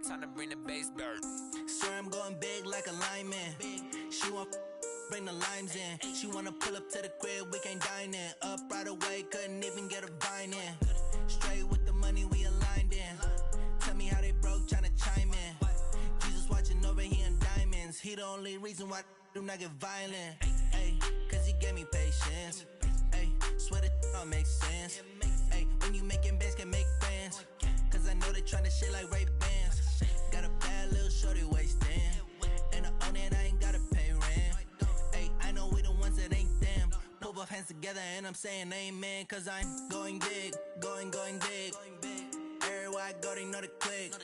Time to bring the bass bird. Swear I'm going big like a lineman. She want bring the limes in. She wanna pull up to the crib, we can't dine in. Up right away, couldn't even get a vine in. Straight with the money we aligned in. Tell me how they broke, tryna chime in. Jesus watching over here in diamonds. He the only reason why I do not get violent. Ay, cause he gave me patience. Ay, swear that all makes sense. Ay, when you making bands can make friends. Cause I know they tryna shit like Ray-Bans. Got a bad little shorty wasting. And I own it, I ain't gotta pay rent. Ay, I know we the ones that ain't them. Pull both hands together and I'm saying amen. Cause I'm going big, going big. Everywhere I go, they know the click.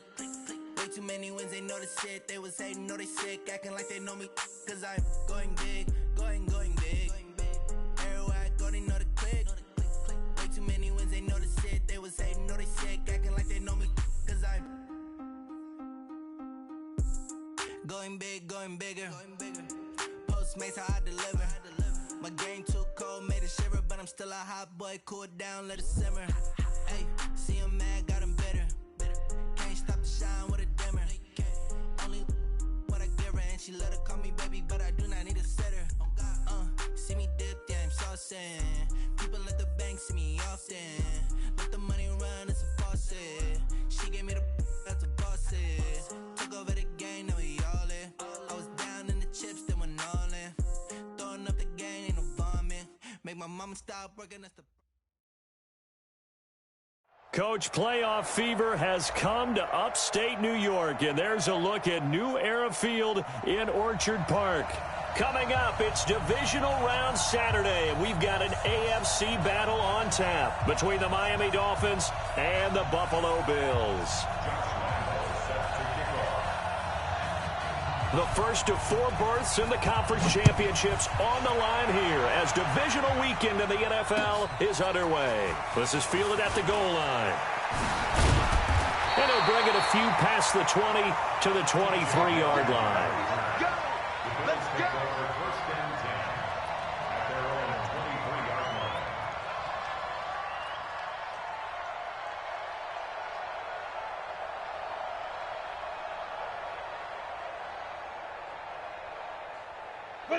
Way too many wins, they know the shit. They was hating, know they sick, acting like they know me. Cause I'm going big, going big. Everywhere I go, they know the click. Way too many wins, they know the shit. They was hating, know they sick, acting like they know me. Cause I'm going big, going bigger. Postmates, how I deliver. My game too cold, made it shiver. But I'm still a hot boy, cool it down, let it simmer. Hey, see him mad, got him bitter. Can't stop the shine with a dimmer. Only what I give her, and she let her call me baby, but I do not need a sitter. See me dip, yeah, I'm saucing. People at the bank see me often. Let the money run, it's a faucet. She gave me the that's a bosses. Took over the game, now we all in. I was down in the chips, then went all in. Throwing up the game, ain't no vomit. Make my mama stop working, that's the Coach, playoff fever has come to upstate New York, and there's a look at New Era Field in Orchard Park. Coming up, it's Divisional Round Saturday, and we've got an AFC battle on tap between the Miami Dolphins and the Buffalo Bills. The first of 4 berths in the conference championships on the line here as divisional weekend in the NFL is underway. This is fielded at the goal line. And he'll bring it a few past the 20 to the 23-yard line. Go! Let's go! First and 10 at their own 23-yard line.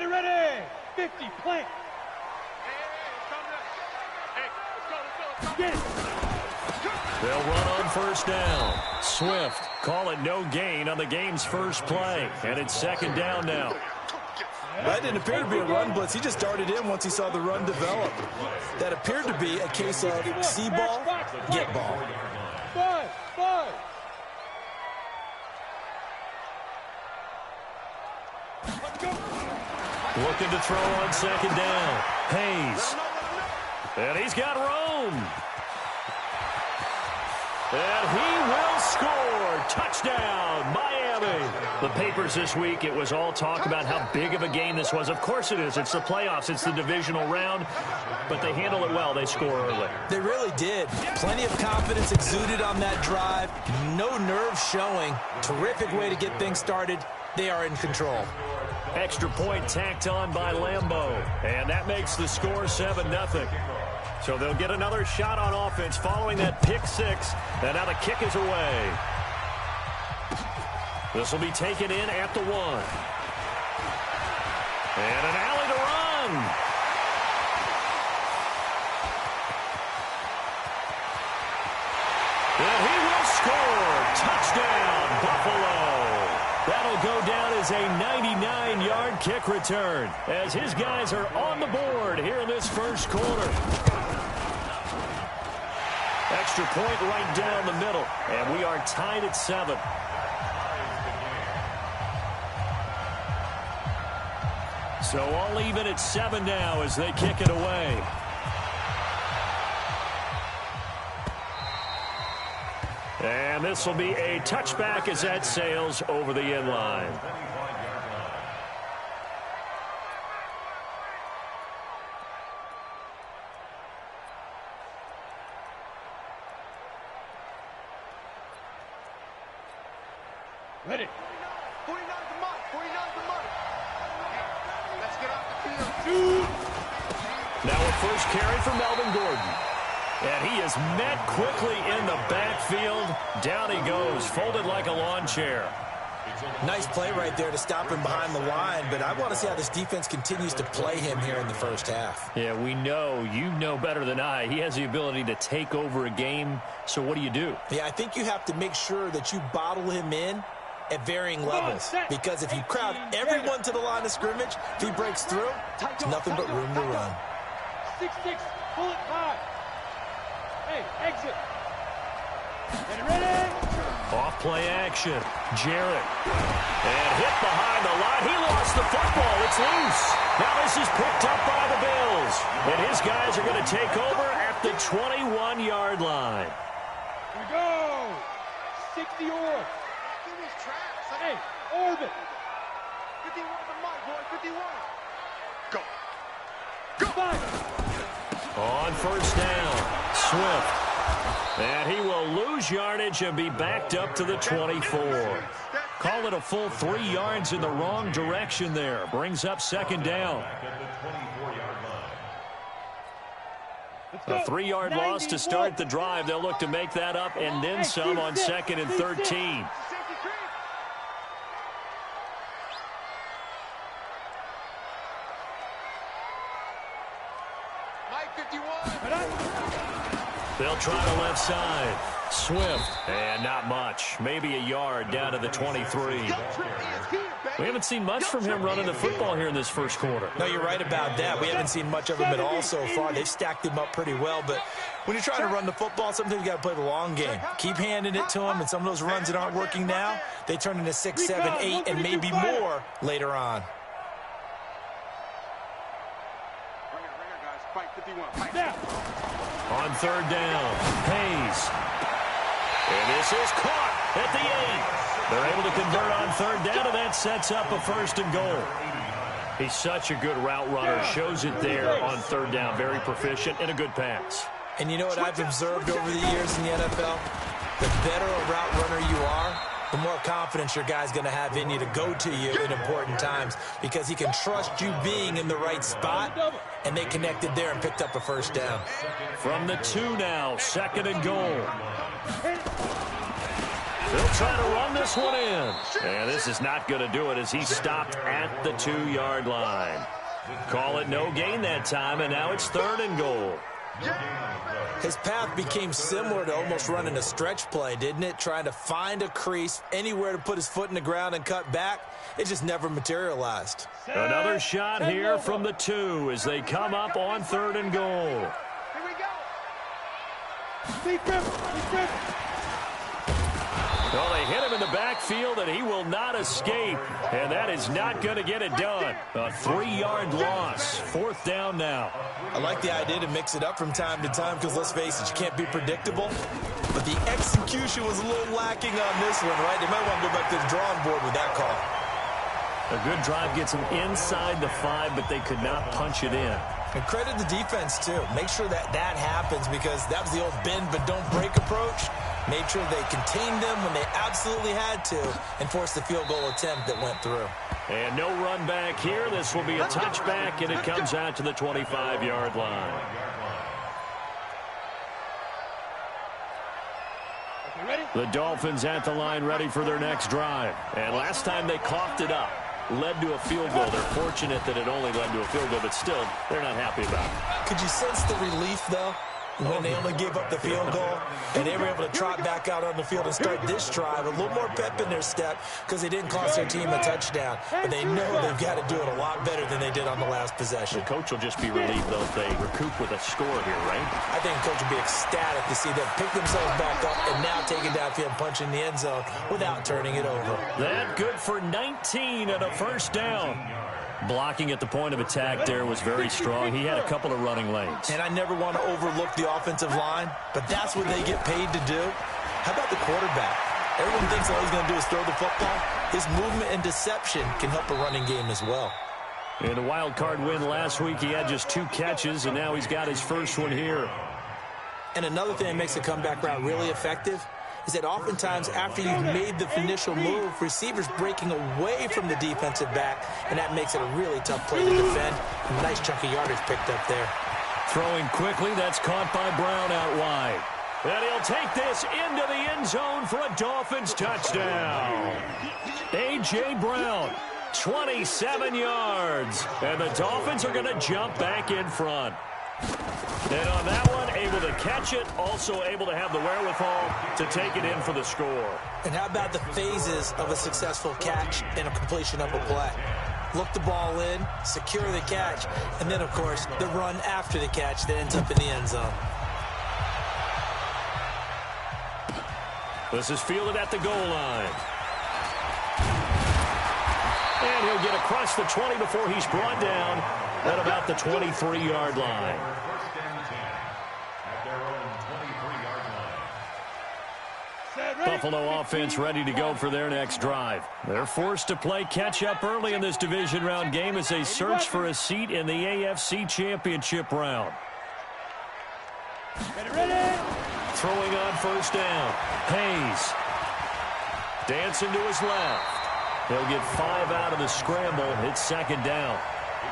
Ready, 50, plant. Get it. They'll run on first down. Swift, call it no gain on the game's first play. And it's second down now. That didn't appear to be a run blitz. He just darted in once he saw the run develop. That appeared to be a case of see ball, get ball. Five. Looking to throw on second down. Hayes. And he's got Rome. And he will score. Touchdown, Miami. The papers this week, it was all talk about how big of a game this was. Of course it is. It's the playoffs. It's the divisional round. But they handle it well. They score early. They really did. Plenty of confidence exuded on that drive. No nerves showing. Terrific way to get things started. They are in control. Extra point tacked on by Lambeau. And that makes the score 7-0. So they'll get another shot on offense following that pick six. And now the kick is away. This will be taken in at the 1. And an alley to run. And he will score. Touchdown, Buffalo. That'll go down as a 99-yard kick return as his guys are on the board here in this first quarter. Extra point right down the middle, and we are tied at 7. So all even at 7 now as they kick it away. And this will be a touchback as that sails over the end line. Ready. 49's the mark. 49's the mark. Let's get off the field. Now a first carry for Melvin Gordon. And he is met quickly in the backfield. Down he goes, folded like a lawn chair. Nice play right there to stop him behind the line, but I want to see how this defense continues to play him here in the first half. Yeah, we know, you know better than I, he has the ability to take over a game, so what do you do? Yeah, I think you have to make sure that you bottle him in at varying levels, because if you crowd everyone to the line of scrimmage, if he breaks through, there's nothing but room to run. 6-6, pull it high. Hey, exit. Get ready. Off play action. Jarrett. And hit behind the line. He lost the football. It's loose. Now this is picked up by the Bills. And his guys are going to take over at the 21-yard line. Here we go. 60 or. Hey, orbit. 51 for Mike, boy. 51. Go. Go. On first down, Swift. And he will lose yardage and be backed up to the 24. Call it a full 3 yards in the wrong direction there. Brings up second down. A 3-yard loss to start the drive. They'll look to make that up and then some on second and 13. They'll try the left side. Swift. And not much. Maybe a yard down to the 23. We haven't seen much from him running the football here in this first quarter. No, you're right about that. We haven't seen much of him at all so far. They've stacked him up pretty well, but when you're trying to run the football, sometimes you got to play the long game. Keep handing it to him, and some of those runs that aren't working now, they turn into 6, 7, 8, and maybe more later on. On third down, Hayes. And this is caught at the 8. They're able to convert on third down, and that sets up a first and goal. He's such a good route runner. Shows it there on third down. Very proficient and a good pass. And you know what I've observed over the years in the NFL? The better a route runner you are, the more confidence your guy's going to have in you to go to you in important times, because he can trust you being in the right spot, and they connected there and picked up a first down. From the 2 now, second and goal. They'll try to run this one in. And this is not going to do it as he stopped at the 2-yard line. Call it no gain that time, and now it's third and goal. His path became similar to almost running a stretch play, didn't it? Trying to find a crease, anywhere to put his foot in the ground and cut back. It just never materialized. Another shot here from the 2 as they come up on third and goal. Here we go. Well, they hit him in the backfield, and he will not escape. And that is not going to get it done. A 3-yard loss. Fourth down now. I like the idea to mix it up from time to time because, let's face it, you can't be predictable. But the execution was a little lacking on this one, right? They might want to go back to the drawing board with that call. A good drive gets them inside the 5, but they could not punch it in. And credit the defense, too. Make sure that that happens, because that was the old bend but don't break approach. Made sure they contained them when they absolutely had to and forced the field goal attempt that went through. And no run back here. This will be a touchback, and it comes out to the 25-yard line. The Dolphins at the line ready for their next drive. And last time they coughed it up, led to a field goal. They're fortunate that it only led to a field goal, but still, they're not happy about it. Could you sense the relief, though, when they only gave up the field goal and they were able to trot back out on the field and start this drive? A little more pep in their step because they didn't cost their team a touchdown, but they know they've got to do it a lot better than they did on the last possession. The coach will just be relieved, though, if they recoup with a score here, right? I think the coach will be ecstatic to see them pick themselves back up and now take it downfield and punch in the end zone without turning it over. That good for 19 and a first down. Blocking at the point of attack there was very strong. He had a couple of running lanes. And I never want to overlook the offensive line, but that's what they get paid to do. How about the quarterback? Everyone thinks all he's going to do is throw the football. His movement and deception can help a running game as well. In a wild card win last week, he had just 2 catches, and now he's got his first one here. And another thing that makes the comeback route really effective is that oftentimes after you've made the initial move, receivers breaking away from the defensive back, and that makes it a really tough play to defend. A nice chunk of yardage picked up there. Throwing quickly, that's caught by Brown out wide. And he'll take this into the end zone for a Dolphins touchdown. A.J. Brown, 27 yards. And the Dolphins are going to jump back in front. And on that one, able to catch it, also able to have the wherewithal to take it in for the score. And how about the phases of a successful catch and a completion of a play? Look the ball in, secure the catch, and then, of course, the run after the catch that ends up in the end zone. This is fielded at the goal line. And he'll get across the 20 before he's brought down at about the 23-yard line. First and 10 at their own 23-yard line. Buffalo offense ready to go for their next drive. They're forced to play catch-up early in this division round game as they search for a seat in the AFC Championship round. Ready. Throwing on first down. Hayes. Dancing to his left. He'll get 5 out of the scramble. It's second down.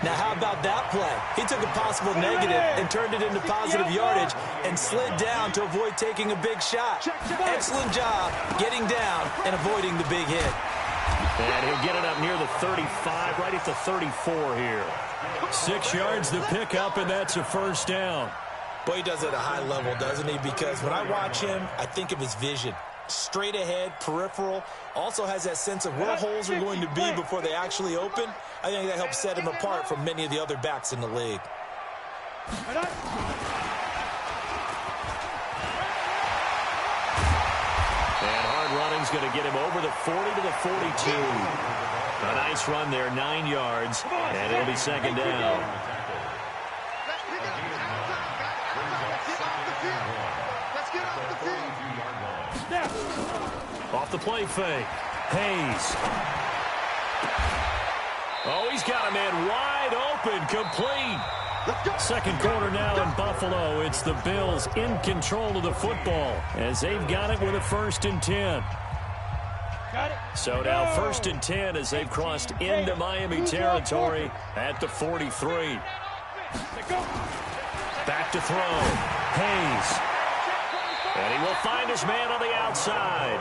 Now, how about that play? He took a possible negative and turned it into positive yardage and slid down to avoid taking a big shot. Excellent job getting down and avoiding the big hit. And he'll get it up near the 35, right at the 34 here. 6 yards the pickup, and that's a first down. Boy, he does it at a high level, doesn't he? Because when I watch him, I think of his vision. Straight ahead, peripheral, also has that sense of where holes are going to be before they actually open. I think that helps set him apart from many of the other backs in the league. And hard running's going to get him over the 40 to the 42. A nice run there, 9 yards, and it'll be second down. Off the play fake. Hayes. Oh, he's got a man wide open, complete. Second quarter now in Buffalo. It's the Bills in control of the football as they've got it with a 1st and 10. So now 1st and 10 as they've crossed into Miami territory at the 43. Back to throw. Hayes. And he will find his man on the outside.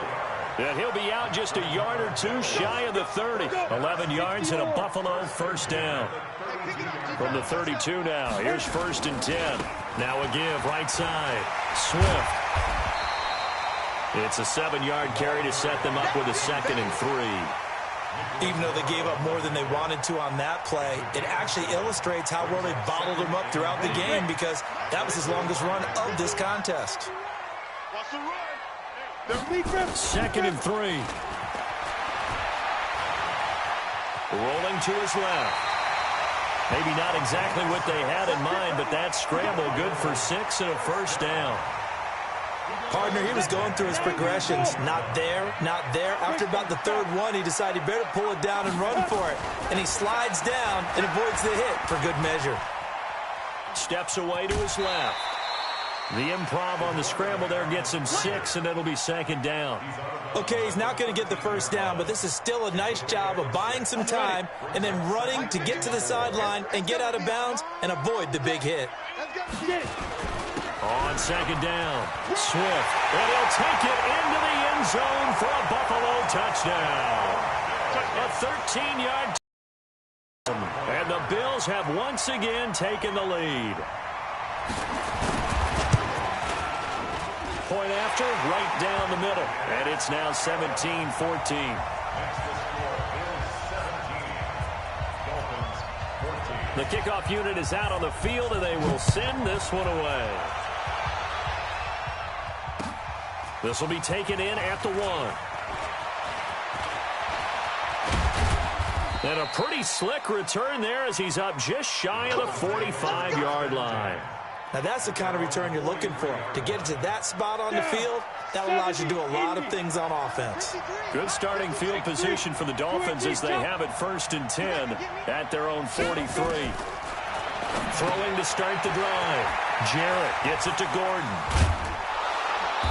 And he'll be out just a yard or two shy of the 30. 11 yards and a Buffalo first down. From the 32 now. Here's 1st and 10. Now a give right side. Swift. It's a 7-yard carry to set them up with a 2nd and 3. Even though they gave up more than they wanted to on that play, it actually illustrates how well they bottled him up throughout the game because that was his longest run of this contest. 2nd and 3. Rolling to his left. Maybe not exactly what they had in mind, but that scramble good for 6 and a first down. Partner, he was going through his progressions. Not there, not there. After about the 3rd one, he decided he better pull it down and run for it. And he slides down and avoids the hit for good measure. Steps away to his left. The improv on the scramble there gets him 6, and it'll be second down. Okay, he's not going to get the first down, but this is still a nice job of buying some time and then running to get to the sideline and get out of bounds and avoid the big hit. On second down, Swift, and he'll take it into the end zone for a Buffalo touchdown. A 13-yard touchdown, and the Bills have once again taken the lead. Point after, right down the middle. And it's now 17-14. The kickoff unit is out on the field, and they will send this one away. This will be taken in at the 1. And a pretty slick return there as he's up just shy of the 45-yard line. Now, that's the kind of return you're looking for. To get to that spot on the field, that allows you to do a lot of things on offense. Good starting field position for the Dolphins as they have it 1st and 10 at their own 43. Throwing to start the drive. Jarrett gets it to Gordon.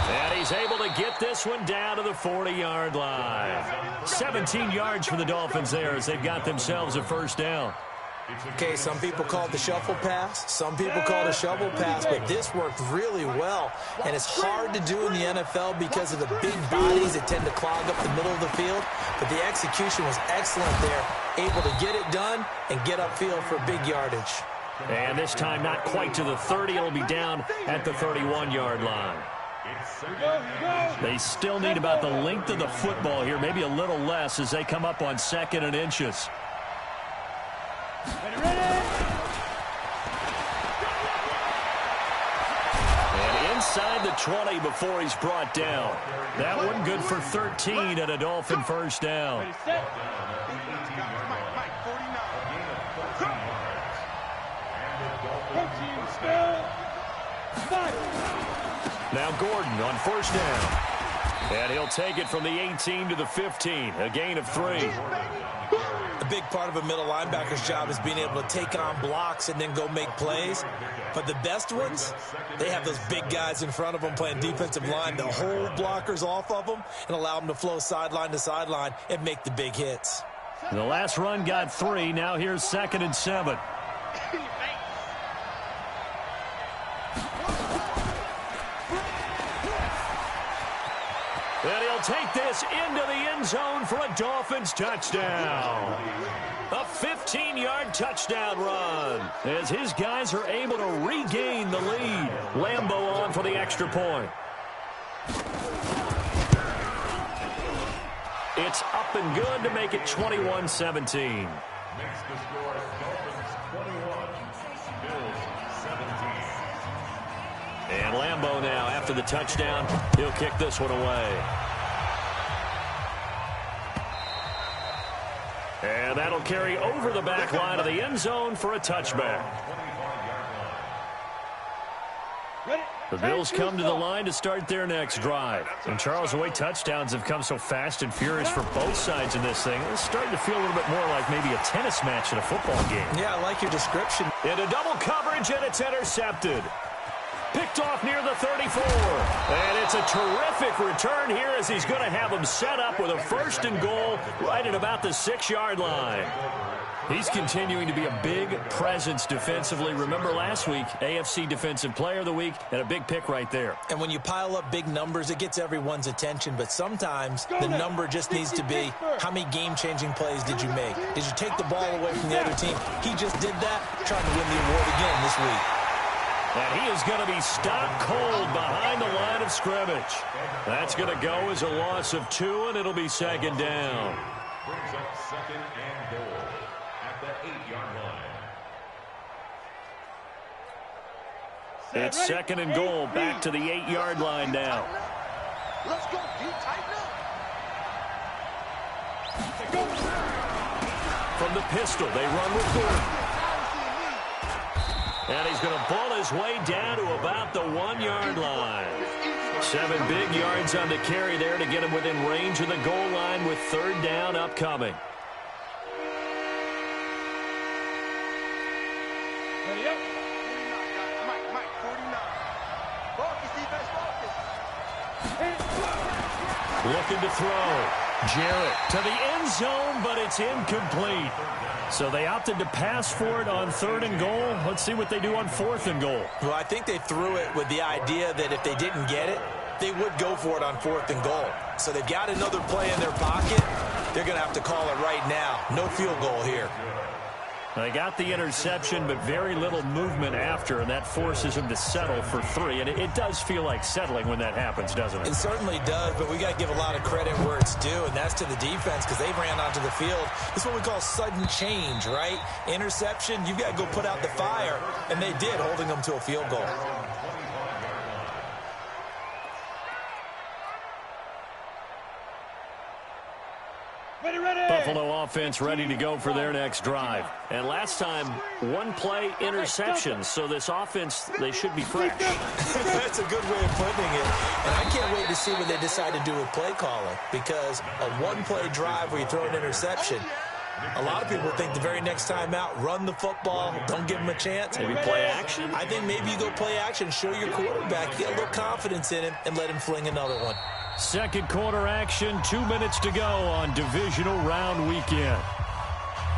And he's able to get this one down to the 40-yard line. 17 yards for the Dolphins there as they've got themselves a first down. Okay, some people call it the shuffle pass. Some people call it a shovel pass, but this worked really well. And it's hard to do in the NFL because of the big bodies that tend to clog up the middle of the field. But the execution was excellent there, able to get it done and get upfield for big yardage. And this time not quite to the 30. It'll be down at the 31-yard line. They still need about the length of the football here, maybe a little less as they come up on 2nd and inches. And inside the 20 before he's brought down. That one good for 13 and a Dolphin first down. Now Gordon on 1st down. And he'll take it from the 18 to the 15, a gain of 3. A big part of a middle linebacker's job is being able to take on blocks and then go make plays. But the best ones, they have those big guys in front of them playing defensive line to hold blockers off of them and allow them to flow sideline to sideline and make the big hits. The last run got 3. Now here's 2nd and 7. And he'll take this into the end zone for a Dolphins touchdown. A 15-yard touchdown run as his guys are able to regain the lead. Lambeau on for the extra point. It's up and good to make it 21-17. Makes the score Dolphins 21, Bills 17. And Lambeau now, after the touchdown, he'll kick this one away. And that'll carry over the back line of the end zone for a touchback. The Bills come to the line to start their next drive. And Charles, the way touchdowns have come so fast and furious for both sides in this thing, it's starting to feel a little bit more like maybe a tennis match in a football game. Yeah, I like your description. Into double coverage, and it's intercepted. Picked off near the 34. And it's a terrific return here as he's going to have him set up with a 1st and goal right at about the 6-yard line. He's continuing to be a big presence defensively. Remember last week, AFC Defensive Player of the Week, and a big pick right there. And when you pile up big numbers, it gets everyone's attention. But sometimes the number just needs to be, how many game-changing plays did you make? Did you take the ball away from the other team? He just did that, trying to win the award again this week. And he is going to be stopped cold behind the line of scrimmage. That's going to go as a loss of 2, and it'll be 2nd down. Brings up 2nd and goal at the 8-yard line. It's 2nd and goal, back to the 8-yard line now. Let's go, D. Tighten up. From the pistol, they run with Gordon. And he's going to pull his way down to about the 1-yard line. 7 big yards on the carry there to get him within range of the goal line with 3rd down upcoming. Ready up. 49, Mike, 49. Focus, defense, focus. Looking to throw. Jarrett to the end zone, but it's incomplete. So they opted to pass for it on 3rd and goal. Let's see what they do on 4th and goal. Well, I think they threw it with the idea that if they didn't get it, they would go for it on 4th and goal. So they've got another play in their pocket. They're going to have to call it right now. No field goal here. They got the interception, but very little movement after, and that forces them to settle for 3. And it does feel like settling when that happens, doesn't it? It certainly does, but we got to give a lot of credit where it's due, and that's to the defense because they ran onto the field. It's what we call sudden change, right? Interception, you've got to go put out the fire, and they did, holding them to a field goal. Buffalo offense ready to go for their next drive. And last time, 1 play interception. So this offense, they should be fresh. That's a good way of putting it. And I can't wait to see what they decide to do with play calling. Because a 1-play drive where you throw an interception, a lot of people think the very next time out, run the football, don't give them a chance. Maybe play action? I think maybe you go play action, show your quarterback, get a little confidence in him, and let him fling another one. 2nd quarter action, 2 minutes to go on Divisional Round weekend.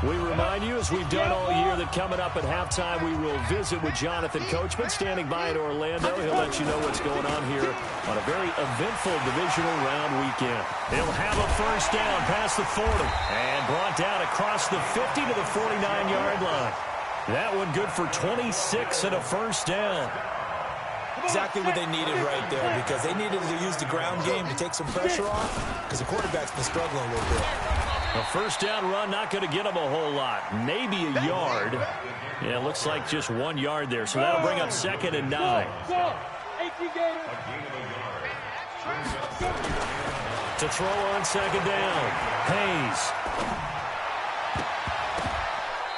We remind you, as we've done all year, that coming up at halftime, we will visit with Jonathan Coachman, standing by in Orlando. He'll let you know what's going on here on a very eventful divisional round weekend. He'll have a first down past the 40 and brought down across the 50 to the 49-yard line. That one good for 26 and a first down. Exactly what they needed right there, because they needed to use the ground game to take some pressure off, because the quarterback's been struggling a little bit. A first down run, not going to get them a whole lot. Maybe a yard. Yeah, it looks like just 1 yard there, so that'll bring up 2nd and 9. To throw on 2nd down, Hayes.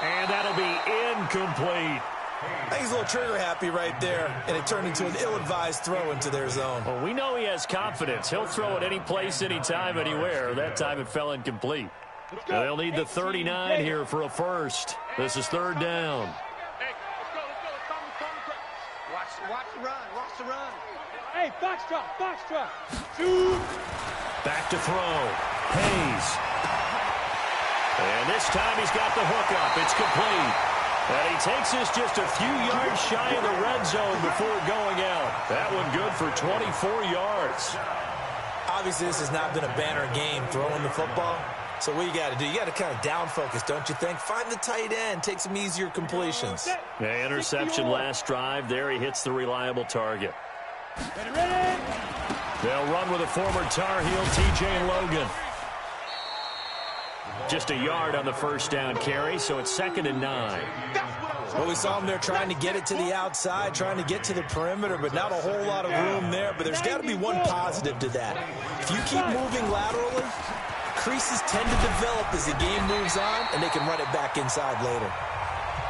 And that'll be incomplete. I think he's a little trigger happy right there, and it turned into an ill-advised throw into their zone. Well, we know he has confidence. He'll throw it any place, anytime, anywhere. That time it fell incomplete. Now they'll need the 39 here for a first. This is 3rd down. Watch the run. Watch the run. Hey, foxtrot. Shoot. Back to throw. Hayes. And this time he's got the hook up. It's complete. And he takes us just a few yards shy of the red zone before going out. That one good for 24 yards. Obviously, this has not been a banner game throwing the football. So what you got to do, you got to kind of down focus, don't you think? Find the tight end, take some easier completions. Yeah, interception last drive. There he hits the reliable target. They'll run with a former Tar Heel, TJ Logan. Just a yard on the first down carry, so it's 2nd and 9. Well, we saw him there trying to get it to the outside, trying to get to the perimeter, but not a whole lot of room there. But there's got to be one positive to that. If you keep moving laterally, creases tend to develop as the game moves on, and they can run it back inside later.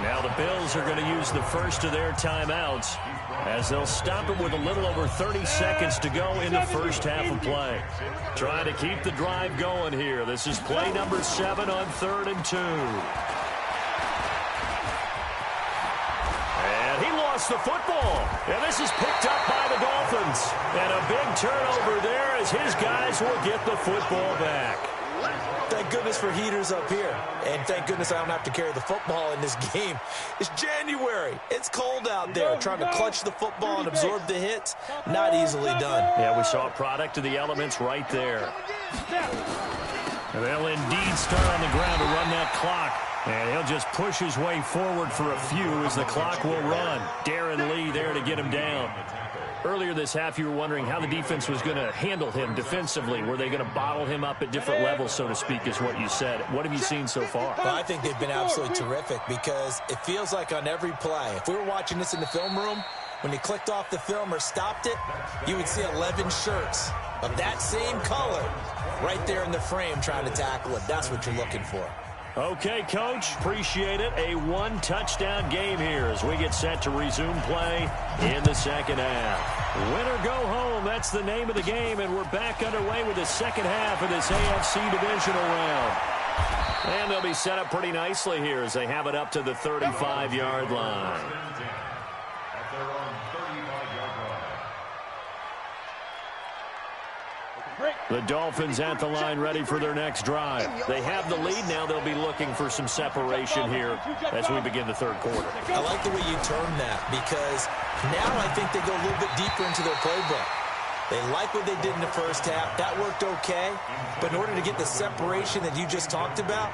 Now the Bills are going to use the first of their timeouts as they'll stop it with a little over 30 seconds to go in the first half of play. Trying to keep the drive going here. This is play number 7 on 3rd and 2. And he lost the football. And this is picked up by the Dolphins. And a big turnover there as his guys will get the football back. Thank goodness for heaters up here. And thank goodness I don't have to carry the football in this game. It's January. It's cold out there. Trying to clutch the football and absorb the hits, not easily done. Yeah, we saw a product of the elements right there. And they'll indeed start on the ground to run that clock. And he'll just push his way forward for a few as the clock will run. Darren Lee there to get him down. Earlier this half, you were wondering how the defense was going to handle him defensively. Were they going to bottle him up at different levels, so to speak, is what you said. What have you seen so far? Well, I think they've been absolutely terrific because it feels like on every play, if we were watching this in the film room, when you clicked off the film or stopped it, you would see 11 shirts of that same color right there in the frame trying to tackle it. That's what you're looking for. Okay, Coach, appreciate it. A one-touchdown game here as we get set to resume play in the second half. Win or go home, that's the name of the game, and we're back underway with the second half of this AFC Divisional round. And they'll be set up pretty nicely here as they have it up to the 35-yard line. The Dolphins at the line ready for their next drive. They have the lead. Now they'll be looking for some separation here as we begin the third quarter. I like the way you term that because now I think they go a little bit deeper into their playbook. They like what they did in the first half. That worked okay. But in order to get the separation that you just talked about,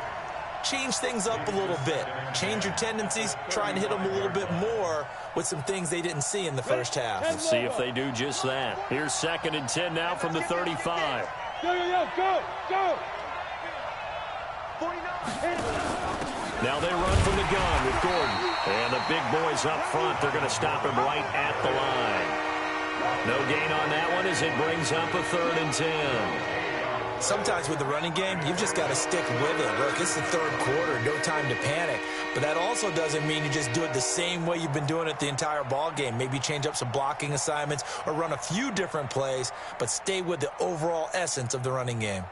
change things up a little bit. Change your tendencies. Try and hit them a little bit more with some things they didn't see in the first half. We'll see if they do just that. Here's 2nd and 10 now from the 35. Go. Now they run from the gun with Gordon. And the big boys up front, they're going to stop him right at the line. No gain on that one as it brings up a 3rd and 10. Sometimes with the running game, you've just got to stick with it. Look, it's the third quarter, no time to panic. But that also doesn't mean you just do it the same way you've been doing it the entire ball game. Maybe change up some blocking assignments or run a few different plays, but stay with the overall essence of the running game.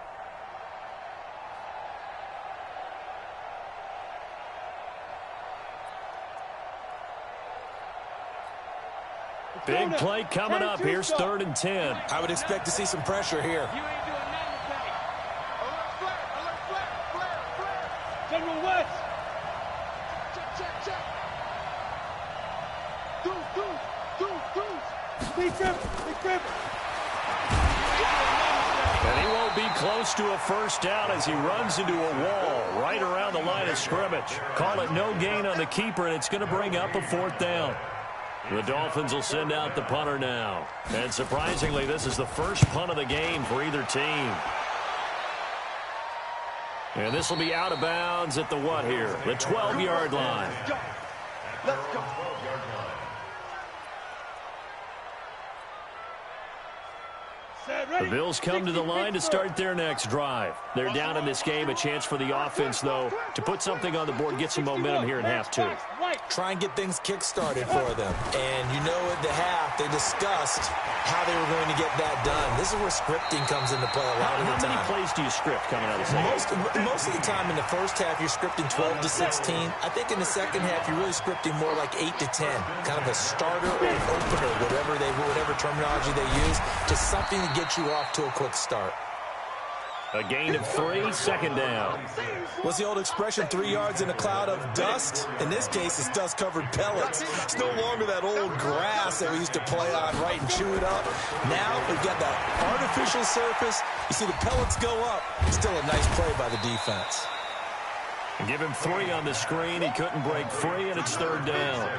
Big play coming up. Here's 3rd and 10. I would expect to see some pressure here. General West. And he won't be close to a first down as he runs into a wall right around the line of scrimmage. Call it no gain on the keeper, and it's going to bring up a fourth down. The Dolphins will send out the punter now. And surprisingly, this is the first punt of the game for either team. And this will be out of bounds at the what here? The 12-yard line. Let's go. The Bills come to the line to start their next drive. They're down in this game. A chance for the offense, though, to put something on the board, get some momentum here in half two. Try and get things kick-started for them. And you know at the half, they discussed how they were going to get that done. This is where scripting comes into play a lot of the time. How many plays do you script coming out of the second? Most of the time in the first half, you're scripting 12 to 16. I think in the second half, you're really scripting more like 8 to 10. Kind of a starter or an opener, whatever terminology they use, to something to get you off to a quick start. A gain of 3, second down. What's the old expression, 3 yards in a cloud of dust? In this case, it's dust-covered pellets. It's no longer that old grass that we used to play on, right, and chew it up. Now we've got that artificial surface. You see the pellets go up. Still a nice play by the defense. Give him 3 on the screen. He couldn't break free, and it's third down.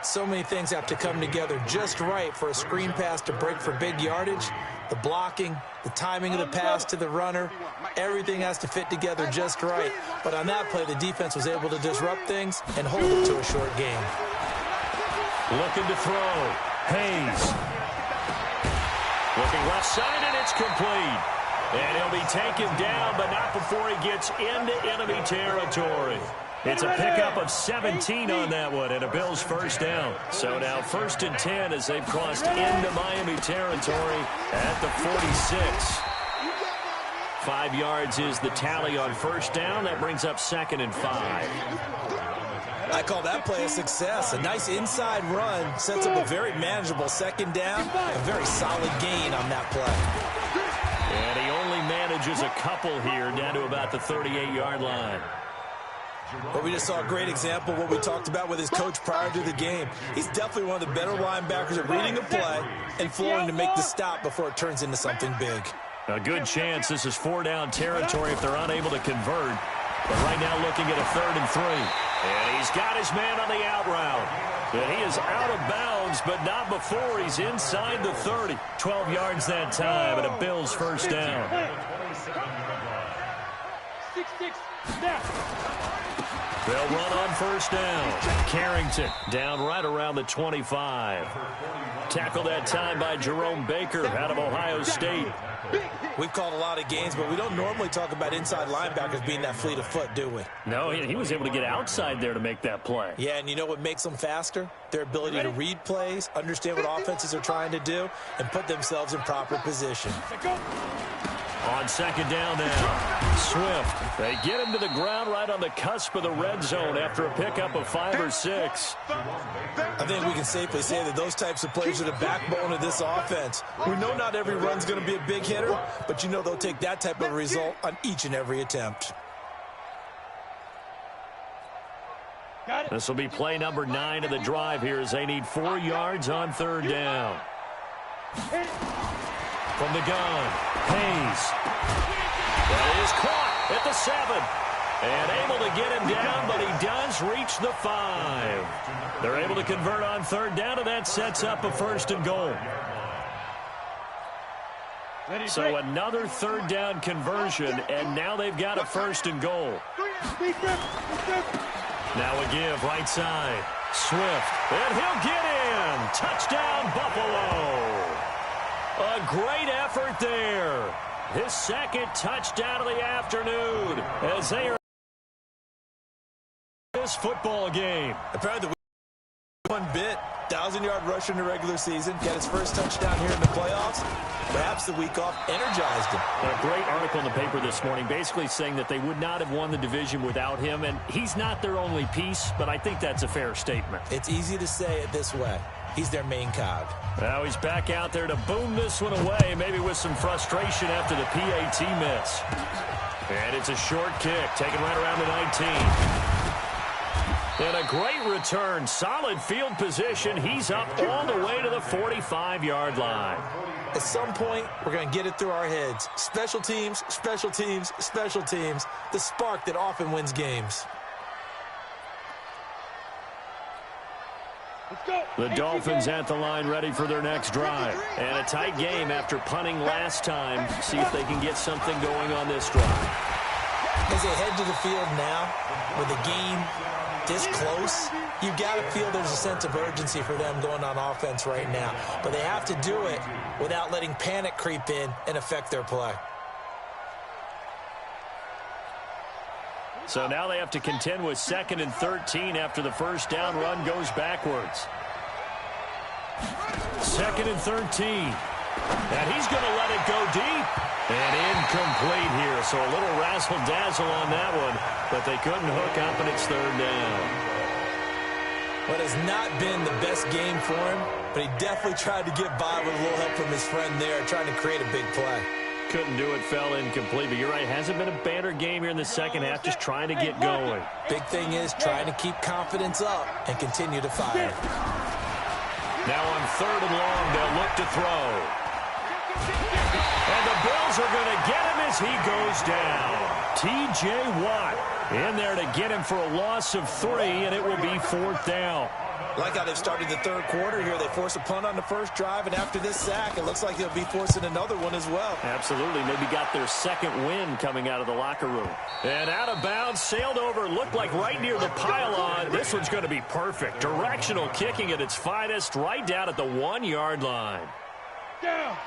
So many things have to come together just right for a screen pass to break for big yardage. The blocking, the timing of the pass to the runner, everything has to fit together just right. But on that play, the defense was able to disrupt things and hold it to a short game. Looking to throw. Hayes. Looking left side, and it's complete. And he'll be taken down, but not before he gets into enemy territory. It's a pickup of 17 on that one, and a Bills first down. So now 1st and 10 as they've crossed into Miami territory at the 46. 5 yards is the tally on first down. That brings up 2nd and 5. I call that play a success. A nice inside run sets up a very manageable second down. A very solid gain on that play. And he only manages a couple here down to about the 38-yard line. But we just saw a great example of what we talked about with his coach prior to the game. He's definitely one of the better linebackers at reading a play and flowing to make the stop before it turns into something big. A good chance this is 4-down territory if they're unable to convert. But right now looking at a 3rd and 3. And he's got his man on the out route. And he is out of bounds, but not before he's inside the 30. 12 yards that time, and a Bills first down. 6-6, snap. They'll run on first down. Carrington down right around the 25. Tackled that time by Jerome Baker out of Ohio State. We've called a lot of games, but we don't normally talk about inside linebackers being that fleet of foot, do we? No, he was able to get outside there to make that play. Yeah, and you know what makes them faster? Their ability to read plays, understand what offenses are trying to do, and put themselves in proper position. On second down now, Swift. They get him to the ground right on the cusp of the red zone after a pickup of 5 or 6. I think we can safely say that those types of plays are the backbone of this offense. We know not every run's going to be a big hitter, but you know they'll take that type of result on each and every attempt. This will be play number 9 of the drive here as they need 4 yards on third down. From the gun, Hayes. That is caught at the 7. And able to get him down, but he does reach the 5. They're able to convert on third down, and that sets up a 1st and goal. So another third down conversion, and now they've got a 1st and goal. Now a give right side. Swift, and he'll get in. Touchdown, Buffalo. A great effort there. His 2nd touchdown of the afternoon as they are in this football game. Apparently, one bit, 1,000-yard rush in the regular season, got his first touchdown here in the playoffs. Perhaps the week off energized him. A great article in the paper this morning basically saying that they would not have won the division without him, and he's not their only piece, but I think that's a fair statement. It's easy to say it this way. He's their main cog. Now he's back out there to boom this one away, maybe with some frustration after the PAT miss. And it's a short kick, taken right around the 19. And a great return, solid field position. He's up all the way to the 45-yard line. At some point, we're going to get it through our heads. Special teams, special teams, special teams. The spark that often wins games. The Dolphins at the line ready for their next drive. And a tight game after punting last time. See if they can get something going on this drive. As they head to the field now, with the game this close, you've got to feel there's a sense of urgency for them going on offense right now. But they have to do it without letting panic creep in and affect their play. So now they have to contend with 2nd and 13 after the first down run goes backwards. 2nd and 13. And he's going to let it go deep. And incomplete here. So a little razzle-dazzle on that one. But they couldn't hook up, and it's 3rd down. What has not been the best game for him, but he definitely tried to get by with a little help from his friend there, trying to create a big play. Couldn't do it, fell incomplete. But you're right, hasn't been a banner game here in the second half, just trying to get going. Big thing is trying to keep confidence up and continue to fire. Now on 3rd and long, they'll look to throw. And the Bills are going to get him as he goes down. T.J. Watt in there to get him for a loss of 3, and it will be 4th down. Like how they've started the 3rd quarter here. They force a punt on the first drive, and after this sack, it looks like they'll be forcing another one as well. Absolutely. Maybe got their 2nd win coming out of the locker room. And out of bounds, sailed over, looked like right near the pylon. This one's going to be perfect. Directional kicking at its finest, right down at the 1-yard line.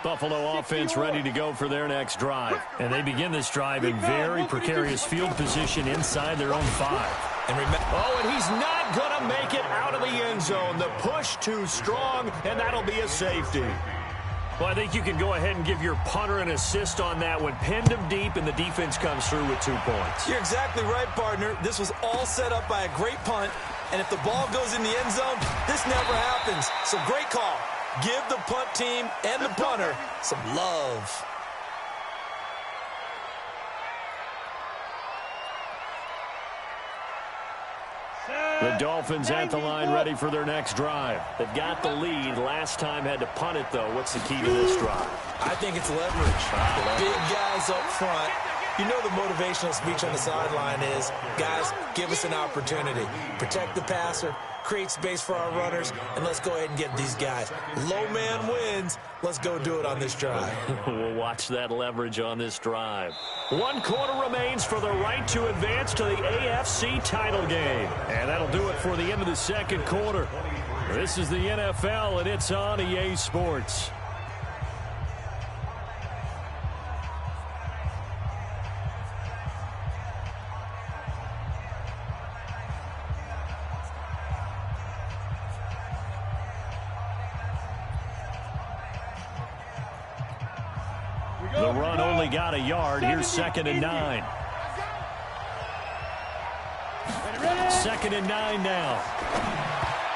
Buffalo offense ready to go for their next drive. And they begin this drive in very precarious field position inside their own 5. And he's not going to make it out of the end zone. The push too strong, and that'll be a safety. Well, I think you can go ahead and give your punter an assist on that one. Pinned him deep, and the defense comes through with 2 points. You're exactly right, partner. This was all set up by a great punt, and if the ball goes in the end zone, this never happens. So great call. Give the punt team and the punter some love. The Dolphins at the line ready for their next drive. They've got the lead. Last time had to punt it, though. What's the key to this drive? I think it's leverage. The big guys up front. You know the motivational speech on the sideline is, guys, give us an opportunity. Protect the passer, create space for our runners, and let's go ahead and get these guys. Low man wins. Let's go do it on this drive. We'll watch that leverage on this drive. 1 quarter remains for the right to advance to the AFC title game. And that'll do it for the end of the 2nd quarter. This is the NFL, and it's on EA Sports. The run only got a yard. Here's 2nd and 9. 2nd and 9 now.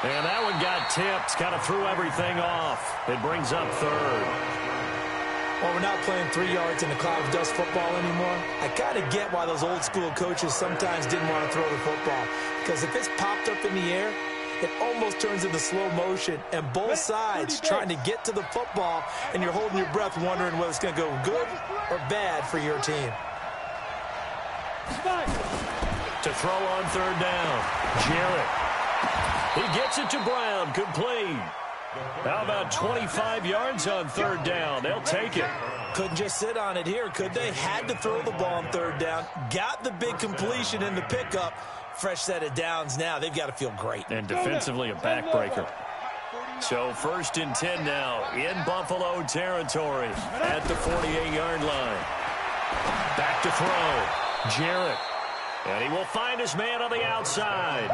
And that one got tipped. Kind of threw everything off. It brings up 3rd. Well, we're not playing 3 yards in a cloud of dust football anymore. I kind of get why those old school coaches sometimes didn't want to throw the football. Because if it's popped up in the air, it almost turns into slow motion, and both sides trying to get to the football, and you're holding your breath wondering whether it's going to go good or bad for your team. To throw on 3rd down, Jarrett. He gets it to Brown, complete. How about 25 yards on 3rd down? They'll take it. Couldn't just sit on it here, could they? Had to throw the ball on 3rd down. Got the big completion in the pickup. Fresh set of downs now. They've got to feel great. And defensively a backbreaker. So 1st and 10 now in Buffalo territory at the 48-yard line. Back to throw. Jarrett. And he will find his man on the outside.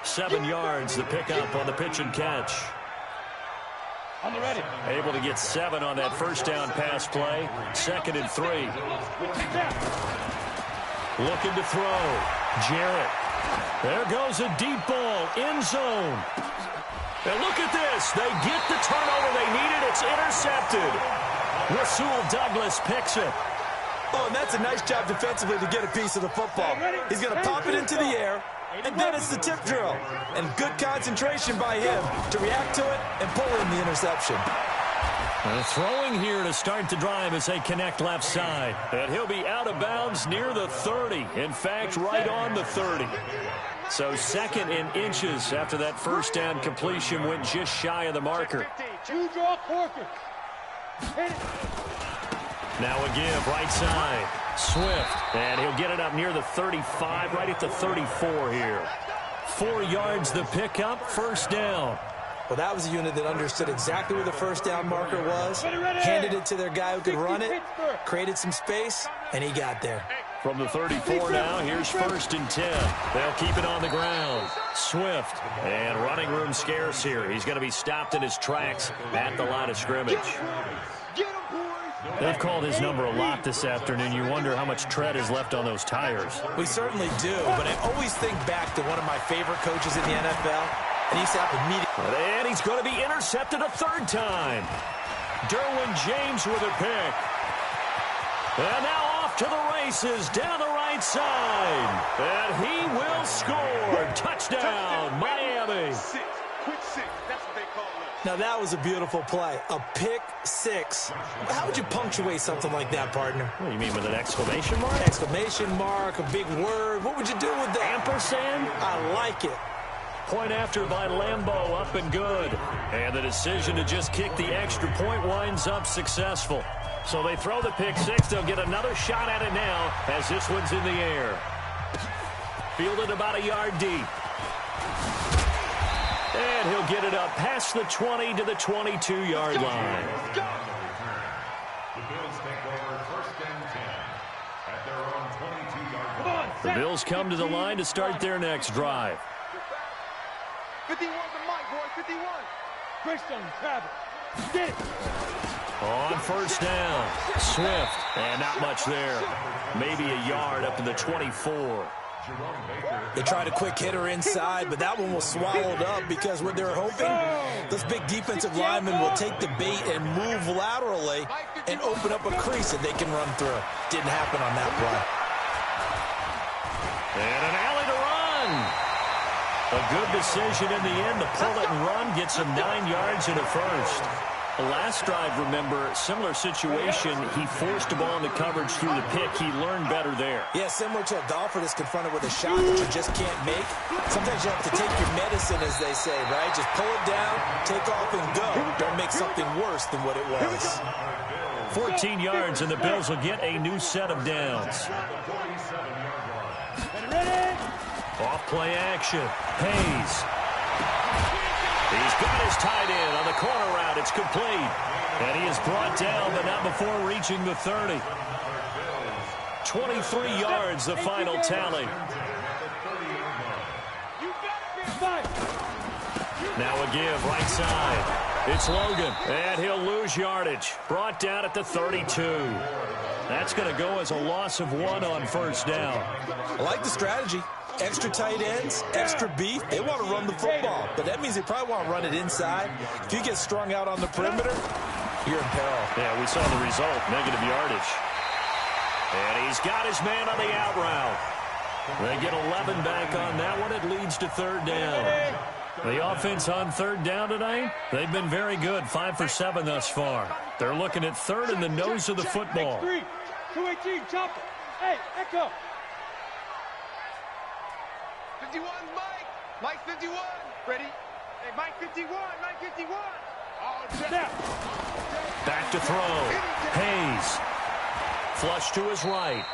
7 yards, the pickup on the pitch and catch. On the ready. Able to get 7 on that first down pass play. 2nd and 3. Looking to throw. Jarrett. There goes a deep ball. End zone. And look at this. They get the turnover they needed. It's intercepted. Rasul Douglas picks it. Oh, and that's a nice job defensively to get a piece of the football. He's going to pop it into the air, and then it's the tip drill. And good concentration by him to react to it and pull in the interception. Throwing here to start the drive as they connect left side. And he'll be out of bounds near the 30. In fact, right on the 30. So second in inches after that first down completion went just shy of the marker. Now a give, right side. Swift. And he'll get it up near the 35, right at the 34 here. 4 yards the pickup, first down. Well, that was a unit that understood exactly where the first down marker was, handed it to their guy who could run it, created some space, and he got there. From the 34 now, here's first and 10. They'll keep it on the ground. Swift, and running room scarce here. He's going to be stopped in his tracks at the line of scrimmage. They've called his number a lot this afternoon. You wonder how much tread is left on those tires. We certainly do, but I always think back to one of my favorite coaches in the NFL. And he's out immediately. And he's going to be intercepted a third time. Derwin James with a pick. And now off to the races down the right side. And he will score. Touchdown, Miami. Quick six. That's what they call it. Now that was a beautiful play. A pick six. How would you punctuate something like that, partner? What do you mean, with an exclamation mark? Exclamation mark, a big word. What would you do with that? Ampersand? I like it. Point after by Lambeau, up and good. And the decision to just kick the extra point winds up successful. So they throw the pick six. They'll get another shot at it now as this one's in the air. Fielded about a yard deep. And he'll get it up past the 20 to the 22-yard line. The Bills take over first and 10 at their own 22-yard line. The Bills come to the line to start their next drive. 51 to Mike, boy, 51. Christian, travel. Get it. On first down, Swift, and not much there. Maybe a yard up to the 24. They tried a quick hitter inside, but that one was swallowed up because what they're hoping, those big defensive linemen will take the bait and move laterally and open up a crease that they can run through. Didn't happen on that play. And an alley to run. A good decision in the end to pull it and run, get some 9 yards in a first. The last drive, remember, similar situation. He forced the ball into coverage through the pick. He learned better there. Yeah, similar to a golfer that's confronted with a shot that you just can't make. Sometimes you have to take your medicine, as they say, right? Just pull it down, take off, and go. Don't make something worse than what it was. 14 yards, and the Bills will get a new set of downs. Off play action. Hayes. He's got his tight end on the corner route. It's complete. And he is brought down, but not before reaching the 30. 23 yards, the final tally. Now a give, right side. It's Logan, and he'll lose yardage. Brought down at the 32. That's going to go as a loss of 1 on first down. I like the strategy. Extra tight ends, extra beef. They want to run the football, but that means they probably want to run it inside. If you get strung out on the perimeter, you're in peril. Yeah, we saw the result, negative yardage. And he's got his man on the out route. They get 11 back on that one. It leads to third down. The offense on third down tonight, they've been very good, 5 for 7 thus far. They're looking at third in the nose of the football. 218, chopper. Hey, echo. 51, Mike. Mike 51. Ready? Hey, Mike 51. Mike 51. All set. Back to throw. Hayes. Flush to his right.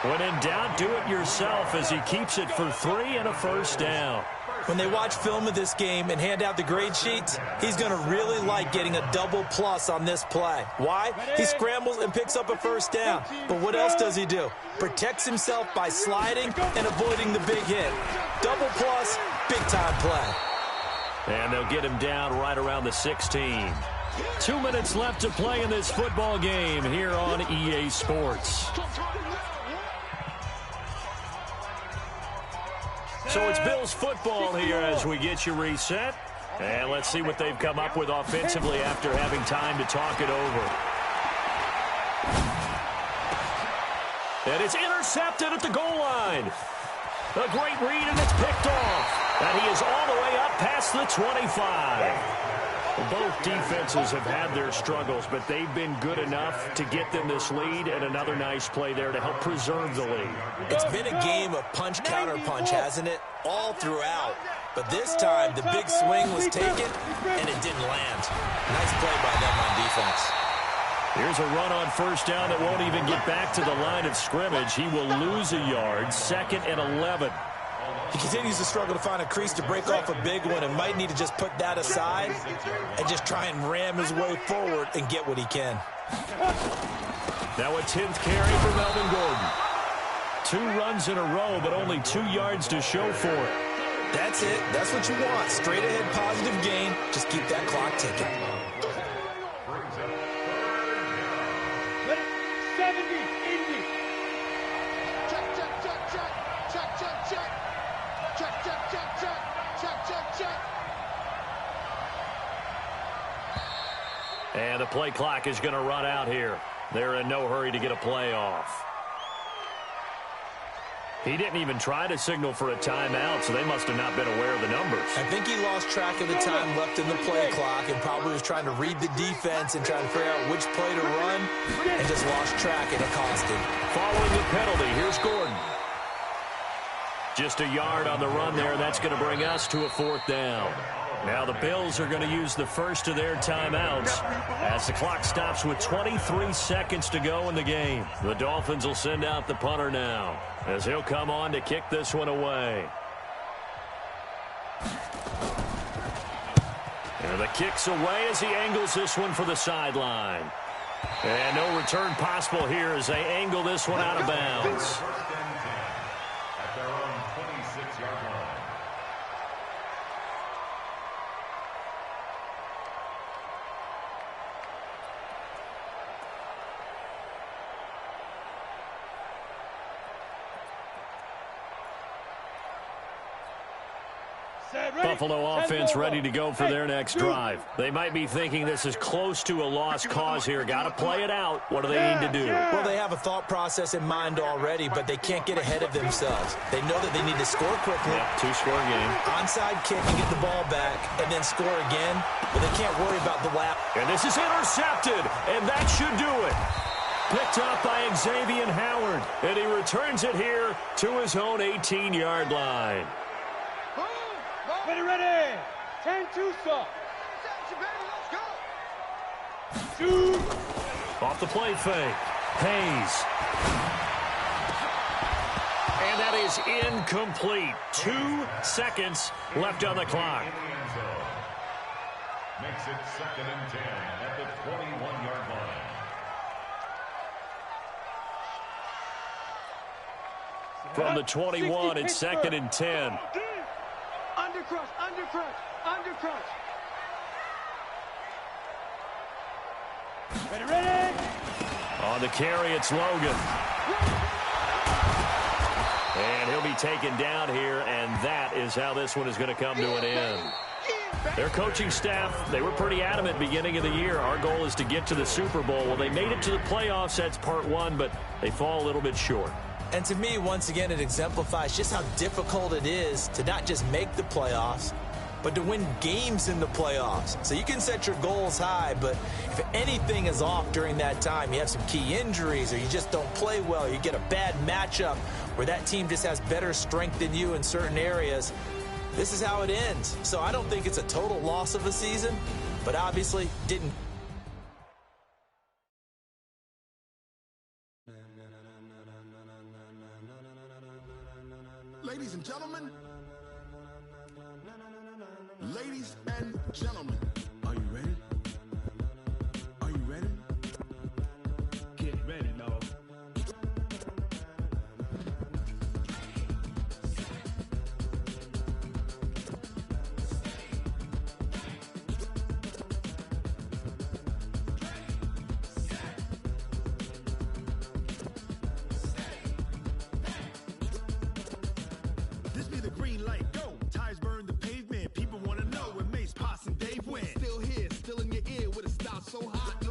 When in doubt, do it yourself as he keeps it for 3 and a first down. When they watch film of this game and hand out the grade sheets, he's going to really like getting a double plus on this play. Why? He scrambles and picks up a first down. But what else does he do? Protects himself by sliding and avoiding the big hit. Double plus, big-time play. And they'll get him down right around the 16. 2 minutes left to play in this football game here on EA Sports. So it's Bills football here as we get you reset. And let's see what they've come up with offensively after having time to talk it over. And it's intercepted at the goal line. A great read, and it's picked off. And he is all the way up past the 25. Both defenses have had their struggles, but they've been good enough to get them this lead, and another nice play there to help preserve the lead. It's been a game of punch-counter-punch, hasn't it? All throughout. But this time, the big swing was taken, and it didn't land. Nice play by them on defense. Here's a run on first down that won't even get back to the line of scrimmage. He will lose a yard, 2nd and 11. He continues to struggle to find a crease to break off a big one and might need to just put that aside and just try and ram his way forward and get what he can. Now a 10th carry for Melvin Gordon. 2 runs in a row, but only 2 yards to show for it. That's it. That's what you want. Straight ahead positive gain. Just keep that clock ticking. 70, Indy. Check, check, check, check. Check, check, check. Check, check, check, check. Check, check, check. And the play clock is going to run out here. They're in no hurry to get a play off. He didn't even try to signal for a timeout, so they must have not been aware of the numbers. I think he lost track of the time left in the play clock and probably was trying to read the defense and trying to figure out which play to run and just lost track, and it cost him. Following the penalty, here's Gordon. Just a yard on the run there. That's going to bring us to a 4th down. Now the Bills are going to use the first of their timeouts as the clock stops with 23 seconds to go in the game. The Dolphins will send out the punter now as he'll come on to kick this one away. And the kick's away as he angles this one for the sideline. And no return possible here as they angle this one out of bounds. At their own 26-yard line. Buffalo offense ready to go for their next drive. They might be thinking this is close to a lost cause here. Got to play it out. What do they need to do? Well, they have a thought process in mind already, but they can't get ahead of themselves. They know that they need to score quickly. Yeah, 2-score game. Onside kick and get the ball back and then score again, but they can't worry about the lap. And this is intercepted, and that should do it. Picked up by Xavier Howard, and he returns it here to his own 18-yard line. Ready. 10-2, sir. Shoot. Off the play fake. Hayes. And that is incomplete. 2 seconds left on the clock. Makes it 2nd and 10 at the 21-yard line. From the 21, it's 2nd and 10. Undercrush, undercrush, undercrush. Ready. On the carry, it's Logan. And he'll be taken down here, and that is how this one is going to come to an end. Their coaching staff, they were pretty adamant beginning of the year. Our goal is to get to the Super Bowl. Well, they made it to the playoffs. That's part 1, but they fall a little bit short. And to me, once again, it exemplifies just how difficult it is to not just make the playoffs, but to win games in the playoffs. So you can set your goals high, but if anything is off during that time, you have some key injuries or you just don't play well, you get a bad matchup where that team just has better strength than you in certain areas, this is how it ends. So I don't think it's a total loss of a season, but obviously didn't. Ladies and gentlemen, are you ready? Are you ready? Get ready, no. This be the green light, go. Tires burn the pavement. People want to know when Mace, Poss, and Dave went. Still here, still in your ear with a style so hot.